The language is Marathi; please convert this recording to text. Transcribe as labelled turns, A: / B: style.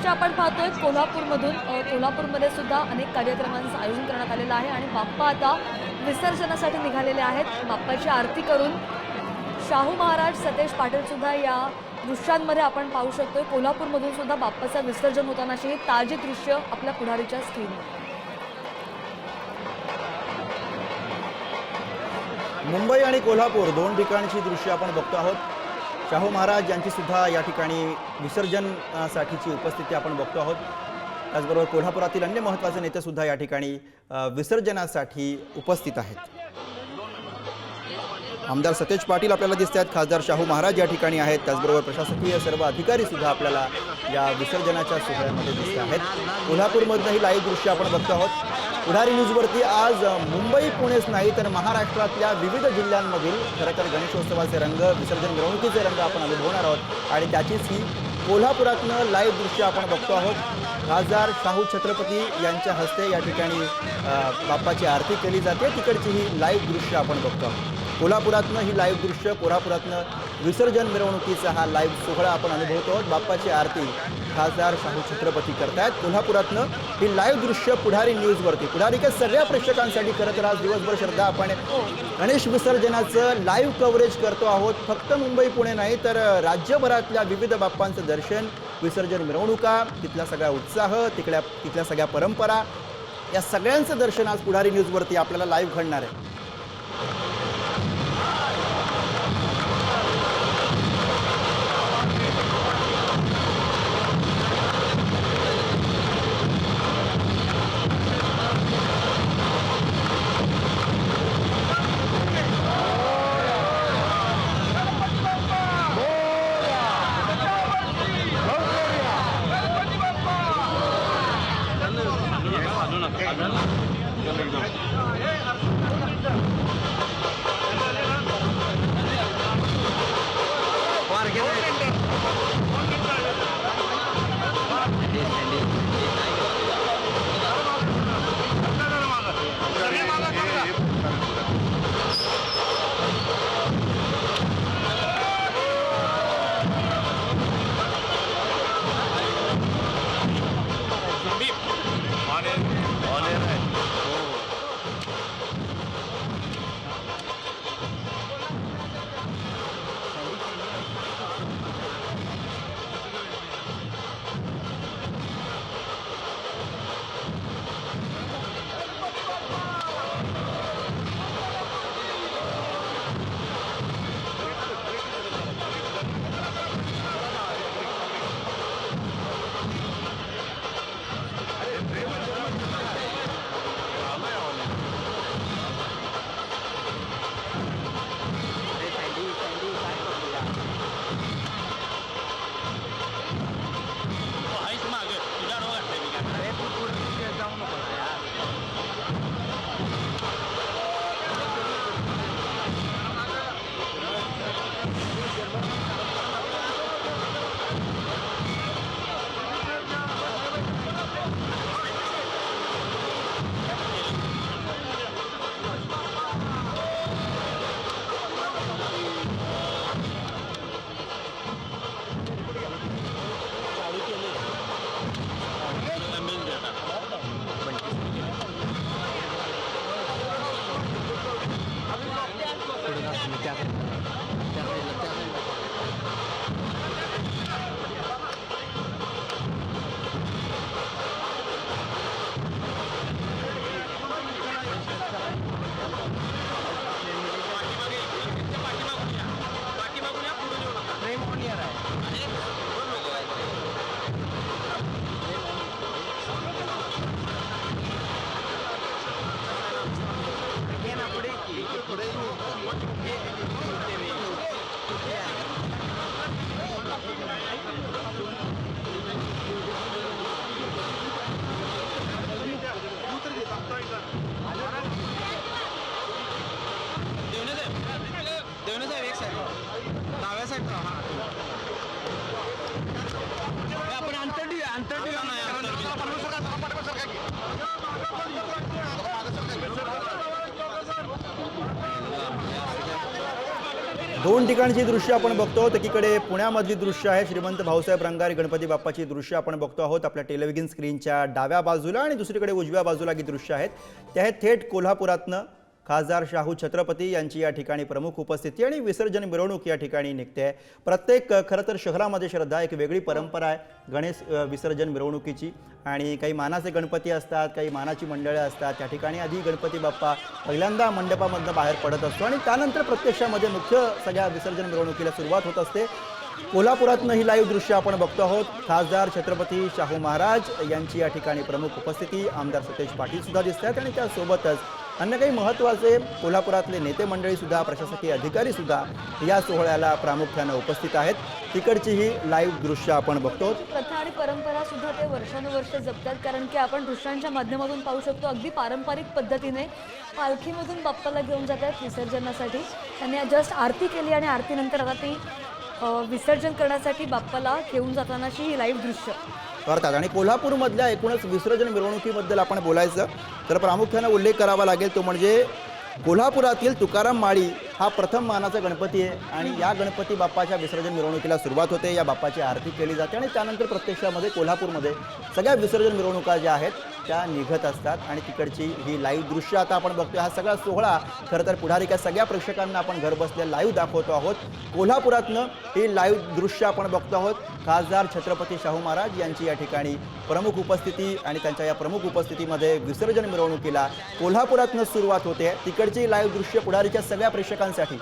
A: दृश्य आपण पाहतोय कोल्हापूरमधून। कोल्हापूरमध्ये सुद्धा अनेक कार्यक्रमांचं आयोजन करण्यात आलेलं आहे आणि बाप्पा आता विसर्जनासाठी निघालेले आहेत। बाप्पाची आरती करून शाहू महाराज, सतेज पाटील सुद्धा या दृश्यांमध्ये आपण पाहू शकतोय। कोल्हापूरमधून सुद्धा बाप्पाचं विसर्जन होतानाची ही ताजी दृश्य आपल्या पुढारीच्या स्क्रीनवर।
B: मुंबई आणि कोल्हापूर दोन ठिकाणची दृश्य आपण बघतो आहोत। शाहू महाराज यांची सुद्धा या ठिकाणी विसर्जनासाठीची उपस्थिती आपण बघतो आहोत। त्याचबरोबर कोल्हापुरातील अन्य महत्त्वाचे नेते सुद्धा या ठिकाणी विसर्जनासाठी उपस्थित आहेत। आमदार सतेज पाटील आपल्याला दिसत आहेत, खासदार शाहू महाराज या ठिकाणी आहेत, त्याचबरोबर प्रशासकीय सर्व अधिकारी सुद्धा आपल्याला या विसर्जनाच्या सोहळ्यामध्ये दिसत आहेत। कोल्हापूरमधूनही लाईव्ह दृश्य आपण बघतो आहोत। पुढारी न्यूजवरती आज मुंबई पुणेच नाही तर महाराष्ट्रातल्या विविध जिल्ह्यांमधील खरं तर गणेशोत्सवाचे रंग, विसर्जन मिरवणुकीचे रंग आपण अनुभवणार आहोत आणि त्याचीच ही कोल्हापुरातनं लाईव्ह दृश्य आपण बघतो आहोत। खासदार शाहू छत्रपती यांच्या हस्ते या ठिकाणी बाप्पाची आरती केली जाते, तिकडची ही लाईव्ह दृश्य आपण बघतो आहोत। कोल्हापुरातनं ही लाईव्ह दृश्य, कोल्हापुरातनं विसर्जन मिरवणुकीचा हा लाईव्ह सोहळा आपण अनुभवतो आहोत। बाप्पाची आरती खासदार शाहू छत्रपती करतायत। कोल्हापुरातनं ही लाईव्ह दृश्य पुढारी न्यूजवरती, पुढारीच्या सगळ्या प्रेक्षकांसाठी खरं तर आज दिवसभर श्रद्धा आपण गणेश विसर्जनाचं लाईव्ह कव्हरेज करतो आहोत। फक्त मुंबई पुणे नाही तर राज्यभरातल्या विविध बाप्पांचं दर्शन, विसर्जन मिरवणुका, तिथला सगळा उत्साह, तिथल्या सगळ्या परंपरा, या सगळ्यांचं दर्शन आज पुढारी न्यूजवरती आपल्याला लाईव्ह घडणार आहे। दोन ठिकाणची दृश्य आपण बघतो आहोत. एकीकडे पुण्यामधली दृश्य आहे, श्रीमंत भाऊसाहेब रंगारी गणपती बाप्पाची दृश्य आपण बघतो आहोत आपल्या टेलिव्हिजन स्क्रीनच्या डाव्या बाजूला, आणि दुसरीकडे उजव्या बाजूला जी दृश्य आहेत ते आहेत थेट कोल्हापुरातनं. खासदार शाहू छत्रपती यांची या ठिकाणी प्रमुख उपस्थिती आणि विसर्जन मिरवणूक या ठिकाणी निघते आहे. प्रत्येक खरं तर शहरामध्ये श्रद्धा एक वेगळी परंपरा आहे गणेश विसर्जन मिरवणुकीची, आणि काही मानाचे गणपती असतात, काही मानाची मंडळं असतात. त्या ठिकाणी आधी गणपती बाप्पा पहिल्यांदा मंडपामधनं बाहेर पडत असतो आणि त्यानंतर प्रत्यक्षामध्ये मुख्य सगळ्या विसर्जन मिरवणुकीला सुरुवात होत असते. कोल्हापुरातनं ही लाईव्ह दृश्य आपण बघतो आहोत. खासदार छत्रपती शाहू महाराज यांची या ठिकाणी प्रमुख उपस्थिती, आमदार सतेज पाटील सुद्धा दिसत आहेत आणि त्यासोबतच अन्य काही महत्त्वाचे कोल्हापुरातले नेते मंडळी सुद्धा, प्रशासकीय अधिकारी सुद्धा या सोहळ्याला प्रामुख्यानं उपस्थित आहेत. तिकडची ही लाईव्ह दृश्य आपण बघतो.
A: प्रथा आणि परंपरा सुद्धा ते वर्षानुवर्ष जपतात, कारण की आपण दृश्यांच्या माध्यमातून पाहू शकतो अगदी पारंपरिक पद्धतीने पालखीमधून बाप्पाला घेऊन जातात विसर्जनासाठी. त्यांनी जस्ट आरती केली आणि आरतीनंतर आता ती विसर्जन करण्यासाठी बाप्पाला घेऊन जातानाची ही लाईव्ह दृश्य
B: करतात. आणि कोल्हापूरमधल्या एकूणच विसर्जन मिरवणुकीबद्दल आपण बोलायचं तर प्रामुख्यानं उल्लेख करावा लागेल तो म्हणजे कोल्हापुरातील तुकाराम माळी हा प्रथम मानाचा गणपती आहे आणि या गणपती बाप्पाच्या विसर्जन मिरवणुकीला सुरुवात होते. या बाप्पाची आरती केली जाते आणि त्यानंतर प्रत्यक्षामध्ये कोल्हापूरमध्ये सगळ्या विसर्जन मिरवणुका ज्या आहेत त्या निघत असतात. आणि तिकडची ही लाईव्ह दृश्य आता आपण बघतोय. हा सगळा सोहळा खरं तर पुढारी सगळ्या प्रेक्षकांना आपण घर बसल्या लाईव्ह दाखवतो आहोत. कोल्हापुरातनं ही लाईव्ह दृश्य आपण बघतो आहोत. खासदार छत्रपती शाहू महाराज यांची या ठिकाणी प्रमुख उपस्थिती आणि त्यांच्या या प्रमुख उपस्थितीमध्ये विसर्जन मिरवणुकीला कोल्हापुरातनं सुरुवात होते. तिकडची लाईव्ह दृश्य पुढारीच्या सगळ्या प्रेक्षकांसाठी